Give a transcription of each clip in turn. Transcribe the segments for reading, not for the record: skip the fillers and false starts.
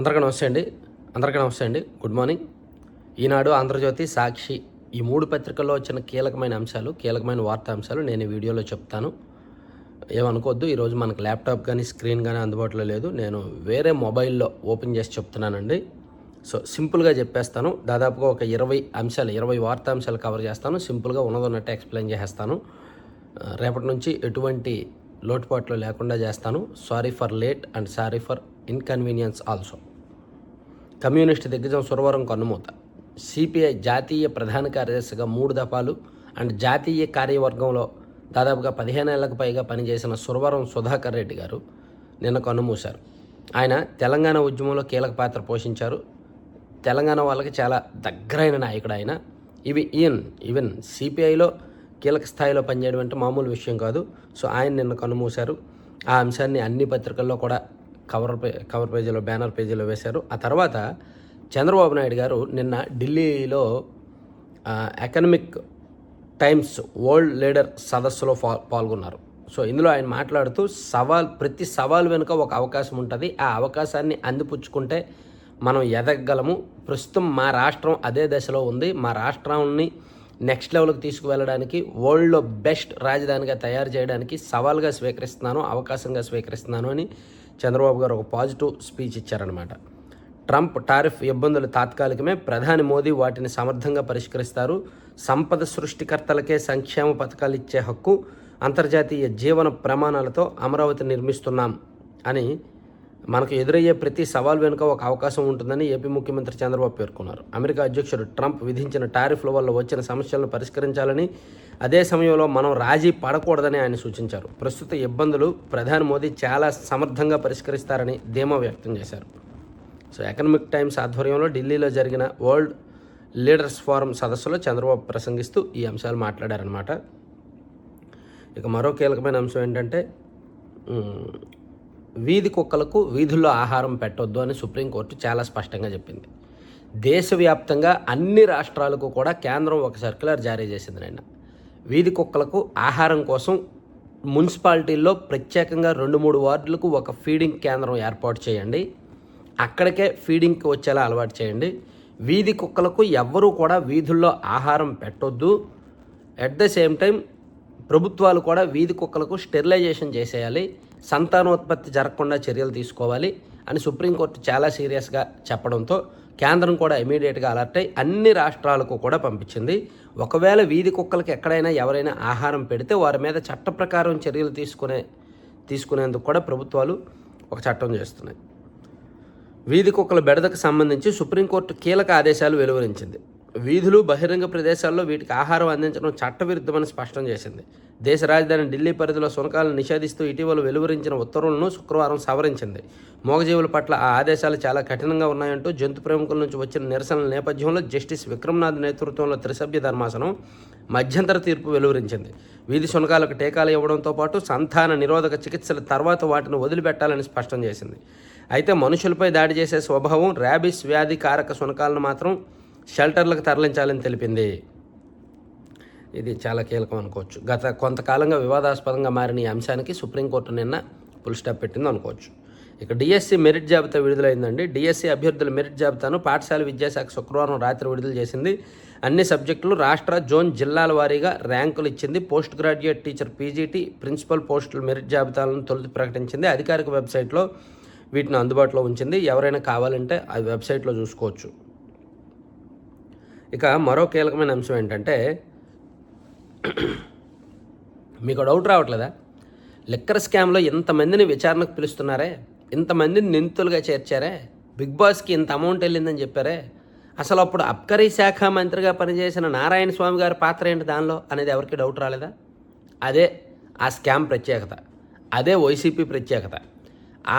అందరికీ నమస్తే అండి. Good morning. ఈనాడు, ఆంధ్రజ్యోతి, సాక్షి ఈ 3 పత్రికల్లో వచ్చిన కీలకమైన వార్తాంశాలు నేను ఈ వీడియోలో చెప్తాను. ఏమనుకోవద్దు, ఈరోజు మనకు ల్యాప్టాప్ కానీ స్క్రీన్ కానీ అందుబాటులో లేదు. నేను వేరే మొబైల్లో ఓపెన్ చేసి చెప్తున్నానండి. సో సింపుల్గా చెప్పేస్తాను. దాదాపుగా ఒక 20 వార్తాంశాలు కవర్ చేస్తాను. సింపుల్గా ఉన్నదన్నట్టు ఎక్స్ప్లెయిన్ చేసేస్తాను. రేపటి నుంచి ఎటువంటి లోటుపాట్లు లేకుండా చేస్తాను. Sorry for late and sorry for inconvenience also. Communist దిగ్గజం సురవరం కన్నుమూత. సిపిఐ జాతీయ ప్రధాన కార్యదర్శిగా 3 దఫాలు అండ్ జాతీయ కార్యవర్గంలో దాదాపుగా 15 ఏళ్లకు పైగా పనిచేసిన సురవరం సుధాకర్ రెడ్డి గారు నిన్న కన్నుమూశారు. ఆయన తెలంగాణ ఉద్యమంలో కీలక పాత్ర పోషించారు. తెలంగాణ వాళ్ళకి చాలా దగ్గరైన నాయకుడు ఆయన. ఈవెన్ సిపిఐలో కీలక స్థాయిలో పనిచేయడం అంటే మామూలు విషయం కాదు. సో ఆయన నిన్న కన్నుమూశారు. ఆ అంశాన్ని అన్ని పత్రికల్లో కూడా కవర్ పేజీలో, బ్యానర్ పేజీలో వేశారు. ఆ తర్వాత చంద్రబాబు నాయుడు గారు నిన్న ఢిల్లీలో ఎకనామిక్ టైమ్స్ వరల్డ్ లీడర్ సదస్సులో పాల్గొన్నారు. సో ఇందులో ఆయన మాట్లాడుతూ ప్రతి సవాల్ వెనుక ఒక అవకాశం ఉంటుంది, ఆ అవకాశాన్ని అందిపుచ్చుకుంటే మనం ఎదగగలము. ప్రస్తుతం మా రాష్ట్రం అదే దశలో ఉంది. మా రాష్ట్రాన్ని నెక్స్ట్ లెవెల్కి తీసుకువెళ్ళడానికి, వరల్డ్లో బెస్ట్ రాజధానిగా తయారు చేయడానికి సవాల్గా స్వీకరిస్తున్నాను, అవకాశంగా స్వీకరిస్తున్నాను అని చంద్రబాబు గారు ఒక పాజిటివ్ స్పీచ్ ఇచ్చారనమాట. ట్రంప్ టారిఫ్ ఇబ్బందులు తాత్కాలికమే, ప్రధాని మోదీ వాటిని సమర్థంగా పరిష్కరిస్తారు, సంపద సృష్టికర్తలకే సంక్షేమ పథకాలు ఇచ్చే హక్కు, అంతర్జాతీయ జీవన ప్రమాణాలతో అమరావతి నిర్మిస్తున్నాం అని మనకు ఎదురయ్యే ప్రతి సవాల్ వెనుక ఒక అవకాశం ఉంటుందని ఏపీ ముఖ్యమంత్రి చంద్రబాబు పేర్కొన్నారు. అమెరికా అధ్యక్షుడు ట్రంప్ విధించిన టారిఫ్ల వల్ల వచ్చిన సమస్యలను పరిష్కరించాలని, అదే సమయంలో మనం రాజీ పడకూడదని ఆయన సూచించారు. ప్రస్తుత ఇబ్బందులు ప్రధాని మోదీ చాలా సమర్థంగా పరిష్కరిస్తారని ధీమా వ్యక్తం చేశారు. సో ఎకనామిక్ టైమ్స్ ఆధ్వర్యంలో ఢిల్లీలో జరిగిన వరల్డ్ లీడర్స్ ఫోరం సదస్సులో చంద్రబాబు ప్రసంగిస్తూ ఈ అంశాలు మాట్లాడారనమాట. ఇక మరో కీలకమైన అంశం ఏంటంటే, వీధి కుక్కలకు వీధుల్లో ఆహారం పెట్టొద్దు అని సుప్రీంకోర్టు చాలా స్పష్టంగా చెప్పింది. దేశవ్యాప్తంగా అన్ని రాష్ట్రాలకు కూడా కేంద్రం ఒక సర్క్యులర్ జారీ చేసింది. నిన్న వీధి కుక్కలకు ఆహారం కోసం మున్సిపాలిటీల్లో ప్రత్యేకంగా 2-3 వార్డులకు ఒక ఫీడింగ్ కేంద్రం ఏర్పాటు చేయండి, అక్కడికే ఫీడింగ్కి వచ్చేలా అలవాటు చేయండి. వీధి కుక్కలకు ఎవ్వరూ కూడా వీధుల్లో ఆహారం పెట్టొద్దు. అట్ ద సేమ్ టైం ప్రభుత్వాలు కూడా వీధి కుక్కలకు స్టెరిలైజేషన్ చేసేయాలి, సంతానోత్పత్తి జరగకుండా చర్యలు తీసుకోవాలి అని సుప్రీంకోర్టు చాలా సీరియస్గా చెప్పడంతో కేంద్రం కూడా ఇమీడియట్గా అలర్ట్ అయి అన్ని రాష్ట్రాలకు కూడా పంపించింది. ఒకవేళ వీధి కుక్కలకు ఎక్కడైనా ఎవరైనా ఆహారం పెడితే వారి మీద చట్ట ప్రకారం చర్యలు తీసుకునేందుకు కూడా ప్రభుత్వాలు ఒక చట్టం చేస్తున్నాయి. వీధి కుక్కల బెడదకు సంబంధించి సుప్రీంకోర్టు కీలక ఆదేశాలు వెలువరించింది. వీధులు, బహిరంగ ప్రదేశాల్లో వీటికి ఆహారం అందించడం చట్టవిరుద్ధమని స్పష్టం చేసింది. దేశ రాజధాని ఢిల్లీ పరిధిలో శునకాలను నిషేధిస్తూ ఇటీవల వెలువరించిన ఉత్తర్వులను శుక్రవారం సవరించింది. మూగజీవుల పట్ల ఆ ఆదేశాలు చాలా కఠినంగా ఉన్నాయంటూ జంతు ప్రేమికుల నుంచి వచ్చిన నిరసనల నేపథ్యంలో జస్టిస్ విక్రమ్నాథ్ నేతృత్వంలో త్రిసభ్య ధర్మాసనం మధ్యంతర తీర్పు వెలువరించింది. వీధి శునకాలకు టీకాలు ఇవ్వడంతో పాటు సంతాన నిరోధక చికిత్సల తర్వాత వాటిని వదిలిపెట్టాలని స్పష్టం చేసింది. అయితే మనుషులపై దాడి చేసే స్వభావం, ర్యాబిస్ వ్యాధి కారక శునకాలను మాత్రం షెల్టర్లకు తరలించాలని తెలిపింది. ఇది చాలా కీలకం అనుకోవచ్చు. గత కొంతకాలంగా వివాదాస్పదంగా మారిన ఈ అంశానికి సుప్రీంకోర్టు నిన్న ఫుల్ స్టాప్ పెట్టింది అనుకోవచ్చు. ఇక డిఎస్సి మెరిట్ జాబితా విడుదలైందండి. డిఎస్సి అభ్యర్థుల మెరిట్ జాబితాను పాఠశాల విద్యాశాఖ శుక్రవారం రాత్రి విడుదల చేసింది. అన్ని సబ్జెక్టులు, రాష్ట్ర, జోన్, జిల్లాల వారీగా ర్యాంకులు ఇచ్చింది. Post graduate teacher, PGT, principal పోస్టుల మెరిట్ జాబితాలను తొలుత ప్రకటించింది. అధికారిక వెబ్సైట్లో వీటిని అందుబాటులో ఉంచింది. ఎవరైనా కావాలంటే ఆ వెబ్సైట్లో చూసుకోవచ్చు. ఇక మరో కీలకమైన అంశం ఏంటంటే, మీకు డౌట్ రావట్లేదా? లిక్కర్ స్కామ్లో ఇంతమందిని విచారణకు పిలుస్తున్నారే, ఇంతమందిని నిందితులుగా చేర్చారే, బిగ్ బాస్కి ఇంత అమౌంట్ వెళ్ళిందని చెప్పారే, అసలు అప్పుడు అబ్కారీ శాఖ మంత్రిగా పనిచేసిన నారాయణ స్వామి గారి పాత్ర ఏంటి దానిలో అనేది ఎవరికి డౌట్ రాలేదా? అదే ఆ స్కామ్ ప్రత్యేకత, అదే వైసీపీ ప్రత్యేకత.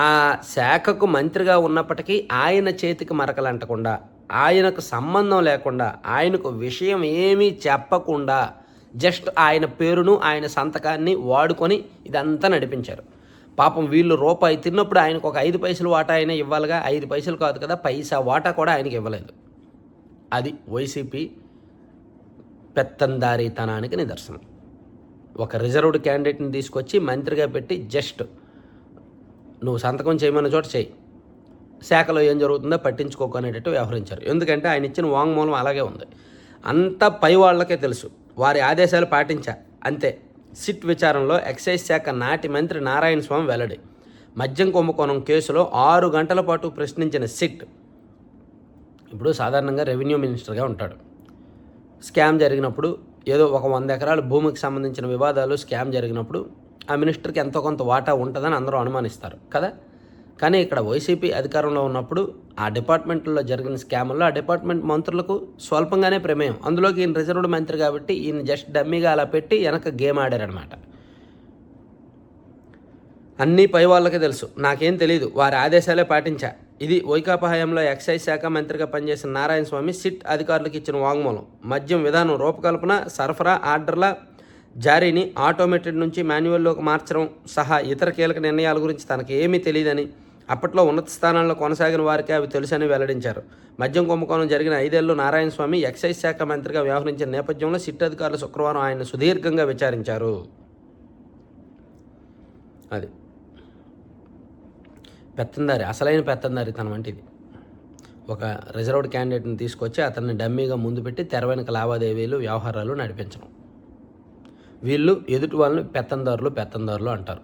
ఆ శాఖకు మంత్రిగా ఉన్నప్పటికీ ఆయన చేతికి మరకలంటకుండా, ఆయనకు సంబంధం లేకుండా, ఆయనకు విషయం ఏమీ చెప్పకుండా జస్ట్ ఆయన పేరును, ఆయన సంతకాన్ని వాడుకొని ఇదంతా నడిపించారు. పాపం వీళ్ళు రూపాయి తిన్నప్పుడు ఆయనకు ఒక 5 పైసలు వాటా అయినా ఇవ్వాలిగా. 5 పైసలు కాదు కదా, పైసా వాటా కూడా ఆయనకి ఇవ్వలేదు. అది వైసీపీ పెత్తందారీతనానికి నిదర్శనం. ఒక రిజర్వ్డ్ క్యాండిడేట్ని తీసుకొచ్చి మంత్రిగా పెట్టి జస్ట్ నువ్వు సంతకం చేయమన్న చోట చేయి, శాఖలో ఏం జరుగుతుందో పట్టించుకోకనేటట్టు వ్యవహరించారు. ఎందుకంటే ఆయన ఇచ్చిన వాంగ్మూలం అలాగే ఉంది. అంతా పై వాళ్ళకే తెలుసు, వారి ఆదేశాలు పాటించా అంతే. సిట్ విచారణలో ఎక్సైజ్ శాఖ నాటి మంత్రి నారాయణ స్వామి వెల్లడి. మద్యం కుంభకోణం కేసులో 6 గంటల పాటు ప్రశ్నించిన సిట్. ఇప్పుడు సాధారణంగా రెవెన్యూ మినిస్టర్గా ఉంటాడు. స్కామ్ జరిగినప్పుడు, ఏదో ఒక 100 ఎకరాల భూమికి సంబంధించిన వివాదాలు స్కామ్ జరిగినప్పుడు ఆ మినిస్టర్కి ఎంతో కొంత వాటా ఉంటుందని అందరూ అనుమానిస్తారు కదా. కానీ ఇక్కడ వైసీపీ అధికారంలో ఉన్నప్పుడు ఆ డిపార్ట్మెంట్లో జరిగిన స్కాముల్లో ఆ డిపార్ట్మెంట్ మంత్రులకు స్వల్పంగానే ప్రమేయం. అందులోకి ఈయన రిజర్వ్డ్ మంత్రి కాబట్టి ఈయన జస్ట్ డమ్మీగా అలా పెట్టి వెనక గేమ్ ఆడారనమాట. అన్నీ పై వాళ్ళకే తెలుసు, నాకేం తెలియదు, వారి ఆదేశాలే పాటించా. ఇది వైకాపా హయాంలో ఎక్సైజ్ శాఖ మంత్రిగా పనిచేసిన నారాయణ స్వామి సిట్ అధికారులకు ఇచ్చిన వాంగ్మూలం. మద్యం విధానం రూపకల్పన, సరఫరా, ఆర్డర్ల జారీని ఆటోమేటెడ్ నుంచి మాన్యువల్లోకి మార్చడం సహా ఇతర కీలక నిర్ణయాల గురించి తనకు ఏమీ తెలియదని, అప్పట్లో ఉన్నత స్థానాల్లో కొనసాగిన వారికే అవి తెలుసని వెల్లడించారు. మద్యం కుంభకోణం జరిగిన 5 ఏళ్లు నారాయణ స్వామి ఎక్సైజ్ శాఖ మంత్రిగా వ్యవహరించిన నేపథ్యంలో సిట్ అధికారులు శుక్రవారం ఆయన సుదీర్ఘంగా విచారించారు. అది పెత్తందారి, అసలైన పెత్తందారితనం వంటిది. ఒక రిజర్వ్డ్ క్యాండిడేట్ని తీసుకొచ్చి అతన్ని డమ్మీగా ముందు పెట్టి తెర వెనుక లావాదేవీలు, వ్యవహారాలు నడిపించడం. వీళ్ళు ఎదుటి వాళ్ళని పెత్తందారులు అంటారు.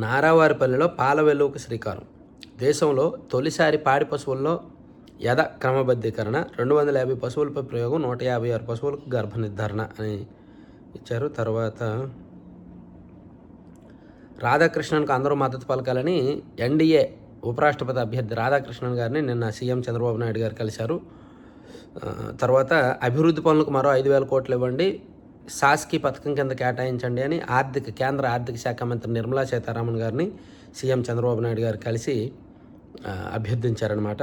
నారావారిపల్లిలో పాల వెలువకు శ్రీకారం. దేశంలో తొలిసారి పాడి పశువుల్లో యథ క్రమబద్ధీకరణ, 250 పశువులపై ప్రయోగం, 156 పశువులకు గర్భ నిర్ధారణ అని ఇచ్చారు. తర్వాత రాధాకృష్ణన్కు అందరూ మద్దతు పలకాలని ఎన్డీఏ ఉపరాష్ట్రపతి అభ్యర్థి రాధాకృష్ణన్ గారిని నిన్న సీఎం చంద్రబాబు నాయుడు గారు కలిశారు. తర్వాత అభివృద్ధి పనులకు మరో 5,000 కోట్లు ఇవ్వండి, సాస్కి పథకం కింద కేటాయించండి అని కేంద్ర ఆర్థిక శాఖ మంత్రి నిర్మలా సీతారామన్ గారిని సీఎం చంద్రబాబు నాయుడు గారు కలిసి అభ్యర్థించారనమాట.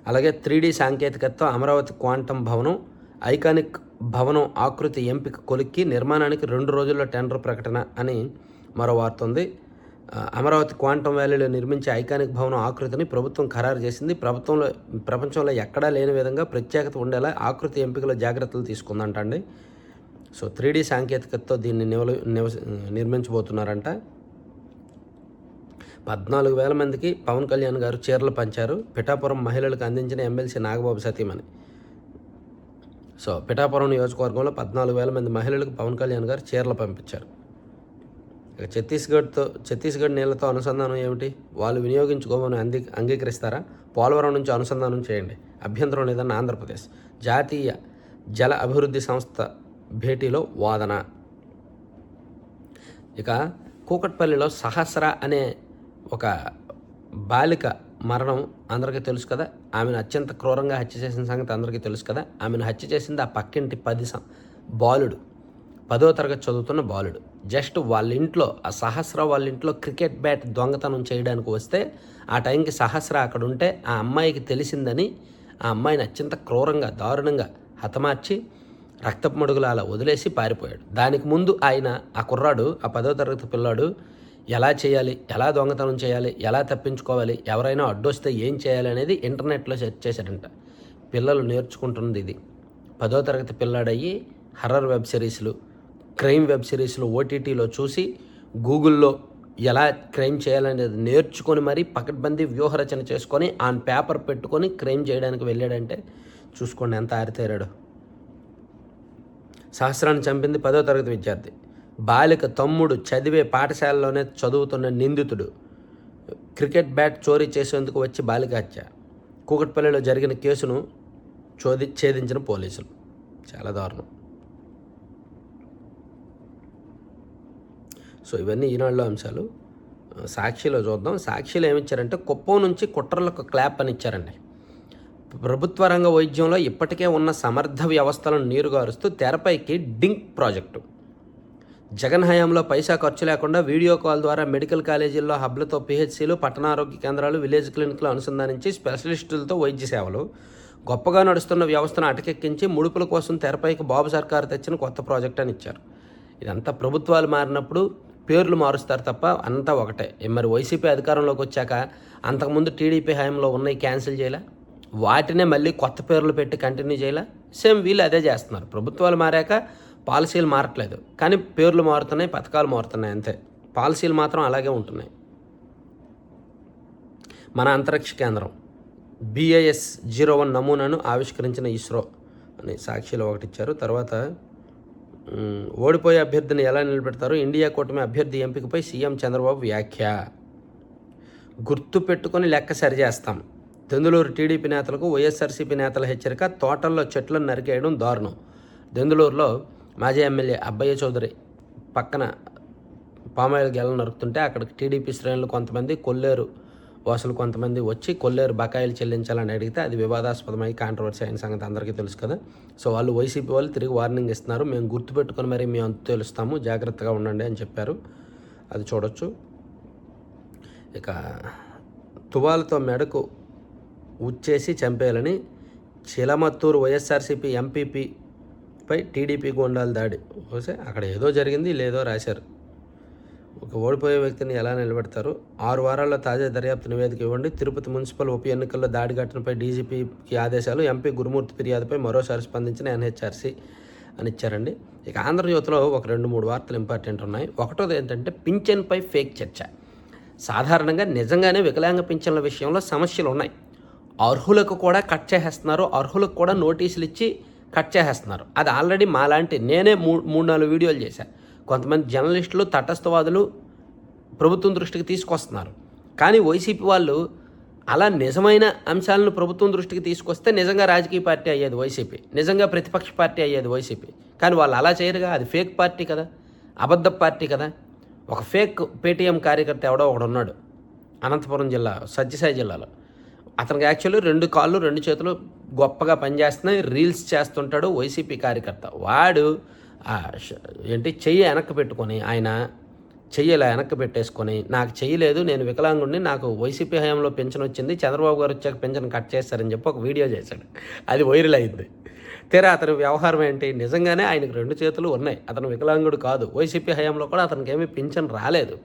అలాగే 3D సాంకేతికతతో అమరావతి క్వాంటమ్ భవనం, ఐకానిక్ భవనం ఆకృతి ఎంపిక కొలిక్కి నిర్మాణానికి 2 రోజుల్లో టెండర్ ప్రకటన అని మరో వార్త ఉంది. అమరావతి క్వాంటమ్ వ్యాలీలో నిర్మించే ఐకానిక్ భవనం ఆకృతిని ప్రభుత్వం ఖరారు చేసింది. ప్రపంచంలో ఎక్కడా లేని విధంగా ప్రత్యేకత ఉండేలా ఆకృతి ఎంపికలో జాగ్రత్తలు తీసుకుందంటండి. సో 3D సాంకేతికతతో దీన్ని నిర్మించబోతున్నారంట. 14,000 మందికి పవన్ కళ్యాణ్ గారు చీరలు పంచారు. పిఠాపురం మహిళలకు అందించిన ఎమ్మెల్సీ నాగబాబు సతీమణి. సో పిఠాపురం నియోజకవర్గంలో 14,000 మంది మహిళలకు పవన్ కళ్యాణ్ గారు చీరలు పంపించారు. ఛత్తీస్గఢ్ నీళ్లతో అనుసంధానం ఏమిటి? వాళ్ళు వినియోగించుకోమని అంగీకరిస్తారా? పోలవరం నుంచి అనుసంధానం చేయండి, అభ్యంతరం లేదన్న ఆంధ్రప్రదేశ్. జాతీయ జల అభివృద్ధి సంస్థ భేటీలో వాదన. ఇక కూకట్పల్లిలో సహస్ర అనే ఒక బాలిక మరణం అందరికీ తెలుసు కదా. ఆమెను అత్యంత క్రూరంగా హత్య చేసిన సంగతి అందరికీ తెలుసు కదా. ఆమెను హత్య చేసింది ఆ పక్కింటి బాలుడు, 10వ తరగతి చదువుతున్న బాలుడు. జస్ట్ వాళ్ళ ఇంట్లో, ఆ సహస్ర వాళ్ళ ఇంట్లో క్రికెట్ బ్యాట్ దొంగతనం చేయడానికి వస్తే ఆ టైంకి సహస్ర అక్కడ ఉంటే ఆ అమ్మాయికి తెలిసిందని ఆ అమ్మాయిని అత్యంత క్రూరంగా, దారుణంగా హతమార్చి రక్తపు మడుగులు అలా వదిలేసి పారిపోయాడు. దానికి ముందు ఆ కుర్రాడు, ఆ 10వ తరగతి పిల్లాడు ఎలా చేయాలి, ఎలా దొంగతనం చేయాలి, ఎలా తప్పించుకోవాలి, ఎవరైనా అడ్డొస్తే ఏం చేయాలి అనేది ఇంటర్నెట్లో సెర్చ్ చేశాడంట. పిల్లలు నేర్చుకుంటున్నది ఇది. 10వ తరగతి పిల్లాడయ్యి హర్రర్ వెబ్ సిరీస్లు, క్రైమ్ వెబ్ సిరీస్లు ఓటీటీలో చూసి గూగుల్లో ఎలా క్రైమ్ చేయాలనేది నేర్చుకొని మరీ పకడ్బందీ వ్యూహరచన చేసుకొని ఆన్ పేపర్ పెట్టుకొని క్రైమ్ చేయడానికి వెళ్ళాడంటే చూసుకోండి ఎంత ఆరితేరాడు. సహస్రాన్ని చంపింది 10వ తరగతి విద్యార్థి. బాలిక తమ్ముడు చదివే పాఠశాలలోనే చదువుతున్న నిందితుడు. క్రికెట్ బ్యాట్ చోరీ చేసేందుకు వచ్చి బాలిక హత్య. కూకట్పల్లిలో జరిగిన కేసును ఛేదించిన పోలీసులు. చాలా దారుణం. సో ఇవన్నీ ఈనాడులో అంశాలు. సాక్షిలో చూద్దాం. సాక్షిలో ఏమిచ్చారంటే కుప్పం నుంచి కుట్రలకు క్లాప్ అని ఇచ్చారండి. ప్రభుత్వ రంగ వైద్యంలో ఇప్పటికే ఉన్న సమర్థ వ్యవస్థలను నీరుగారుస్తూ తెరపైకి డింక్ ప్రాజెక్టు. జగన్ హయాంలో పైసా ఖర్చు లేకుండా వీడియో కాల్ ద్వారా మెడికల్ కాలేజీల్లో హబ్లతో పిహెచ్సీలు, పట్టణారోగ్య కేంద్రాలు, విలేజ్ క్లినిక్లు అనుసంధానించి స్పెషలిస్టులతో వైద్య సేవలు. గొప్పగా నడుస్తున్న వ్యవస్థను అటకెక్కించి ముడుపుల కోసం తెరపైకి బాబు సర్కారు తెచ్చిన కొత్త ప్రాజెక్ట్ అని ఇచ్చారు. ఇదంతా ప్రభుత్వాలు మారినప్పుడు పేర్లు మారుస్తారు తప్ప అంతా ఒకటే. మరి వైసీపీ అధికారంలోకి వచ్చాక అంతకుముందు టీడీపీ హయాంలో ఉన్నాయి క్యాన్సిల్ చేయలే, వాటినే మళ్ళీ కొత్త పేర్లు పెట్టి కంటిన్యూ చేయలే. సేమ్ వీళ్ళు అదే చేస్తున్నారు. ప్రభుత్వాలు మారాక పాలసీలు మారట్లేదు, కానీ పేర్లు మారుతున్నాయి, పథకాలు మారుతున్నాయి అంతే. పాలసీలు మాత్రం అలాగే ఉంటున్నాయి. మన అంతరిక్ష కేంద్రం BIS-01 నమూనాను ఆవిష్కరించిన ఇస్రో అని సాక్షిలో ఒకటి ఇచ్చారు. తర్వాత ఓడిపోయే అభ్యర్థిని ఎలా నిలబెడతారు, ఇండియా కూటమి అభ్యర్థి ఎంపికపై సీఎం చంద్రబాబు వ్యాఖ్య. గుర్తు పెట్టుకొని లెక్క సరిచేస్తాం. దెందులూరు టీడీపీ నేతలకు వైఎస్ఆర్సీపీ నేతల హెచ్చరిక. తోటల్లో చెట్లను నరికేయడం దారుణం. దెందులూరులో మాజీ ఎమ్మెల్యే అబ్బయ్య చౌదరి పక్కన పామాయిల్ గెలను నరుకుతుంటే అక్కడికి టీడీపీ శ్రేణులు కొంతమంది, కొల్లేరు వాసులు కొంతమంది వచ్చి కొల్లేరు బకాయిలు చెల్లించాలని అడిగితే అది వివాదాస్పదమై కాంట్రవర్సీ అయిన సంగతి అందరికీ తెలుసు కదా. సో వాళ్ళు వైసీపీ వాళ్ళు తిరిగి వార్నింగ్ ఇస్తున్నారు. మేము గుర్తుపెట్టుకొని మరి మేము అంత తెలుస్తాము, జాగ్రత్తగా ఉండండి అని చెప్పారు. అది చూడొచ్చు. ఇక తువాలతో మెడకు ఉచ్చేసి చంపేయాలని చిలమత్తూరు వైఎస్ఆర్సీపీ ఎంపీపీపై టీడీపీ గూండాలు దాడి. అక్కడ ఏదో జరిగింది, లేదో రాశారు. ఒక ఓడిపోయే వ్యక్తిని ఎలా నిలబెడతారు, 6 వారాల్లో తాజా దర్యాప్తు నివేదిక ఇవ్వండి. తిరుపతి మున్సిపల్ ఉప ఎన్నికల్లో దాడి ఘటనపై డీజీపీకి ఆదేశాలు. ఎంపీ గురుమూర్తి ఫిర్యాదుపై మరోసారి స్పందించిన ఎన్హెచ్ఆర్సీ అని ఇచ్చారండి. ఇక ఆంధ్రజ్యోతిలో ఒక 2-3 వార్తలు ఇంపార్టెంట్ ఉన్నాయి. ఒకటోది ఏంటంటే పింఛన్పై ఫేక్ చర్చ. సాధారణంగా నిజంగానే వికలాంగ పింఛన్ల విషయంలో సమస్యలు ఉన్నాయి. అర్హులకు కూడా కట్ చేసేస్తున్నారు, అర్హులకు కూడా నోటీసులు ఇచ్చి కట్ చేసేస్తున్నారు. అది ఆల్రెడీ మాలాంటి నేనే 3-4 వీడియోలు చేశాను. కొంతమంది జర్నలిస్టులు, తటస్థవాదులు ప్రభుత్వం దృష్టికి తీసుకొస్తున్నారు. కానీ వైసీపీ వాళ్ళు అలా నిజమైన అంశాలను ప్రభుత్వం దృష్టికి తీసుకొస్తే నిజంగా రాజకీయ పార్టీ అయ్యేది వైసీపీ, నిజంగా ప్రతిపక్ష పార్టీ అయ్యేది వైసీపీ. కానీ వాళ్ళు అలా చేయరుగా. అది ఫేక్ పార్టీ కదా, అబద్ధ పార్టీ కదా. ఒక ఫేక్ పేటీఎం కార్యకర్త ఎవడో ఒకడు ఉన్నాడు అనంతపురం జిల్లా, సత్యసాయి జిల్లాలో. అతనికి యాక్చువల్లీ 2 కాళ్ళు 2 చేతులు గొప్పగా పనిచేస్తున్నాయి, రీల్స్ చేస్తుంటాడు. వైసీపీ కార్యకర్త వాడు చెయ్యి వెనక్కి పెట్టుకొని, ఆయన చెయ్యిలా వెనక్కి పెట్టేసుకొని, నాకు చెయ్యలేదు, నేను వికలాంగుడిని, నాకు వైసీపీ హయాంలో పెన్షన్ వచ్చింది, చంద్రబాబు గారు వచ్చాక పెన్షన్ కట్ చేస్తారని చెప్పి ఒక వీడియో చేశాడు. అది వైరల్ అయింది. తీరా అతని వ్యవహారం ఏంటి, నిజంగానే ఆయనకు 2 చేతులు ఉన్నాయి, అతను వికలాంగుడు కాదు. వైసీపీ హయాంలో కూడా అతనికి ఏమీ పెన్షన్ రాలేదు.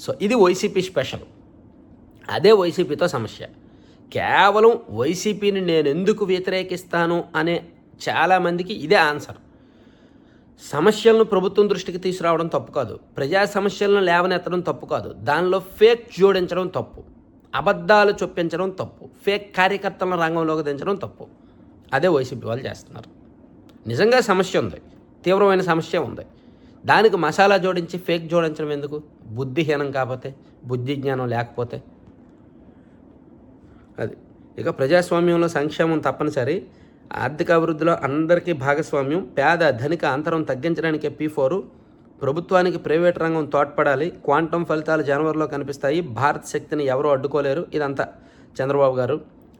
సో ఇది వైసీపీ స్పెషల్. అదే వైసీపీతో సమస్య. కేవలం వైసీపీని నేను ఎందుకు వ్యతిరేకిస్తాను అనే చాలామందికి ఇదే ఆన్సర్. సమస్యలను ప్రభుత్వం దృష్టికి తీసుకురావడం తప్పు కాదు, ప్రజా సమస్యలను లేవనెత్తడం తప్పు కాదు, దానిలో ఫేక్ జోడించడం తప్పు, అబద్ధాలు చొప్పించడం తప్పు, ఫేక్ కార్యకర్తలను రంగంలోకి దించడం తప్పు. అదే వైసీపీ వాళ్ళు చేస్తున్నారు. నిజంగా సమస్య ఉంది, తీవ్రమైన సమస్య ఉంది, దానికి మసాలా జోడించి ఫేక్ జోడించడం ఎందుకు? బుద్ధిహీనం కాకపోతే, బుద్ధి జ్ఞానం లేకపోతే. అది ఇక ప్రజాస్వామ్యంలో సంక్షేమం తప్పనిసరి, ఆర్థిక అభివృద్ధిలో అందరికీ భాగస్వామ్యం, పేద ధనిక అంతరం తగ్గించడానికి P4, ప్రభుత్వానికి ప్రైవేట్ రంగం తోడ్పడాలి, క్వాంటమ్ ఫలితాలు జనవరిలో కనిపిస్తాయి, భారత్ శక్తిని ఎవరూ అడ్డుకోలేరు. ఇదంతా చంద్రబాబు గారు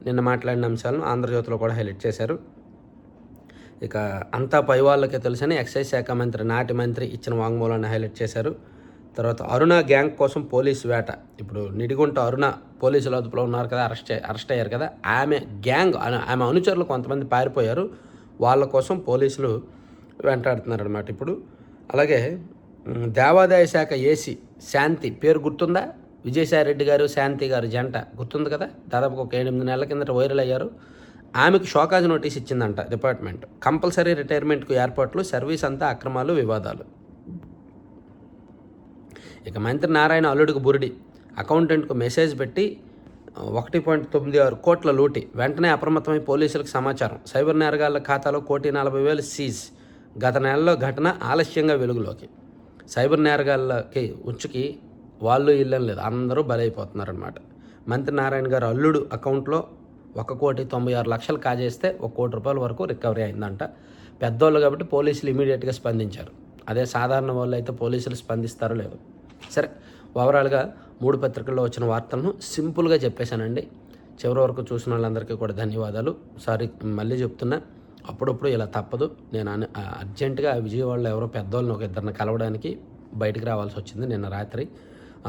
నిన్న మాట్లాడిన అంశాలను ఆంధ్రజ్యోతిలో కూడా హైలైట్ చేశారు. ఇక అంతా పై వాళ్ళకే తెలుసని ఎక్సైజ్ శాఖ మంత్రి, నాటి మంత్రి ఇచ్చిన వాంగ్మూలాన్ని హైలైట్ చేశారు. తర్వాత అరుణ గ్యాంగ్ కోసం పోలీసు వేట. ఇప్పుడు నిడిగుంట అరుణ పోలీసుల అదుపులో ఉన్నారు కదా, అరెస్ట్ అయ్యారు కదా, ఆమె గ్యాంగ్, ఆమె అనుచరులు కొంతమంది పారిపోయారు, వాళ్ళ కోసం పోలీసులు వెంటాడుతున్నారు అనమాట ఇప్పుడు. అలాగే దేవాదాయ శాఖ ఏసీ శాంతి పేరు గుర్తుందా? విజయసాయిరెడ్డి గారు, శాంతి గారు జంట గుర్తుంది కదా, దాదాపు ఒక 8 నెలల కిందట వైరల్ అయ్యారు. ఆమెకు షోకాజ్ నోటీస్ ఇచ్చిందంట డిపార్ట్మెంట్. కంపల్సరీ రిటైర్మెంట్కు ఏర్పాట్లు, సర్వీస్ అంతా అక్రమాలు, వివాదాలు. ఇక మంత్రి నారాయణ అల్లుడికి బురిడి, అకౌంటెంట్కు మెసేజ్ పెట్టి 1.96 కోట్ల లూటి. వెంటనే అప్రమత్తమై పోలీసులకు సమాచారం. సైబర్ నేరగాళ్ల ఖాతాలో 1,40,000 సీజ్. గత నెలలో ఘటన ఆలస్యంగా వెలుగులోకి. సైబర్ నేరగాళ్ళకి ఉచ్చుకి వాళ్ళు ఇల్లని లేదు, అందరూ బలైపోతున్నారనమాట. మంత్రి నారాయణ గారు అల్లుడు అకౌంట్లో 1,96,00,000 కాజేస్తే 1 కోటి రూపాయల వరకు రికవరీ అయిందంట. పెద్దోళ్ళు కాబట్టి పోలీసులు ఇమీడియట్గా స్పందించారు. అదే సాధారణ వాళ్ళు అయితే పోలీసులు స్పందిస్తారో లేదు. సరే, ఓవరాల్గా 3 పత్రికల్లో వచ్చిన వార్తలను సింపుల్గా చెప్పేశానండి. చివరి వరకు చూసిన వాళ్ళందరికీ కూడా ధన్యవాదాలు. సారీ, మళ్ళీ చెప్తున్నా, అప్పుడప్పుడు ఇలా తప్పదు. నేను అర్జెంటుగా విజయవాడలో ఎవరో పెద్దవాళ్ళని 1-2 కలవడానికి బయటికి రావాల్సి వచ్చింది నిన్న రాత్రి.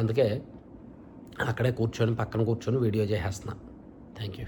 అందుకే అక్కడే పక్కన కూర్చొని వీడియో చేసేస్తున్నా. Thank you.